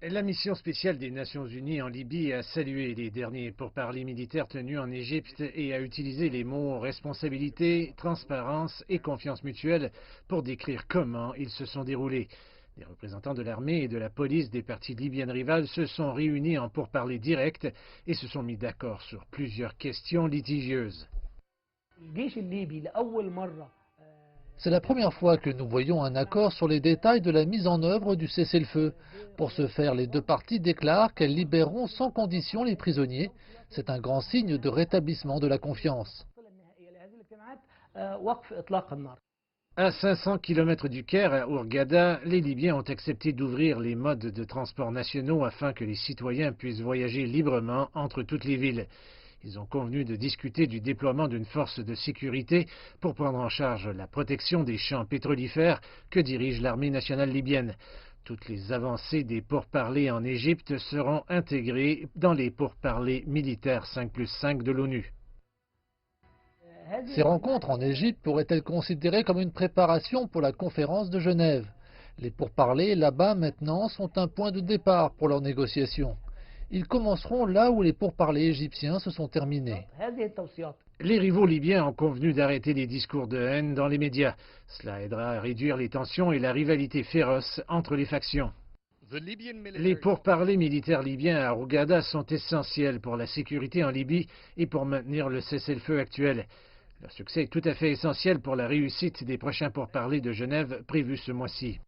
La mission spéciale des Nations Unies en Libye a salué les derniers pourparlers militaires tenus en Égypte et a utilisé les mots responsabilité, transparence et confiance mutuelle pour décrire comment ils se sont déroulés. Les représentants de l'armée et de la police des parties libyennes rivales se sont réunis en pourparlers directs et se sont mis d'accord sur plusieurs questions litigieuses. C'est la première fois que nous voyons un accord sur les détails de la mise en œuvre du cessez-le-feu. Pour ce faire, les deux parties déclarent qu'elles libéreront sans condition les prisonniers. C'est un grand signe de rétablissement de la confiance. À 500 km du Caire, à Hurghada, les Libyens ont accepté d'ouvrir les modes de transport nationaux afin que les citoyens puissent voyager librement entre toutes les villes. Ils ont convenu de discuter du déploiement d'une force de sécurité pour prendre en charge la protection des champs pétrolifères que dirige l'armée nationale libyenne. Toutes les avancées des pourparlers en Égypte seront intégrées dans les pourparlers militaires 5+5 de l'ONU. Ces rencontres en Égypte pourraient être considérées comme une préparation pour la conférence de Genève. Les pourparlers là-bas maintenant sont un point de départ pour leurs négociations. Ils commenceront là où les pourparlers égyptiens se sont terminés. Les rivaux libyens ont convenu d'arrêter les discours de haine dans les médias. Cela aidera à réduire les tensions et la rivalité féroce entre les factions. Les pourparlers militaires libyens à Hurghada sont essentiels pour la sécurité en Libye et pour maintenir le cessez-le-feu actuel. Leur succès est tout à fait essentiel pour la réussite des prochains pourparlers de Genève prévus ce mois-ci.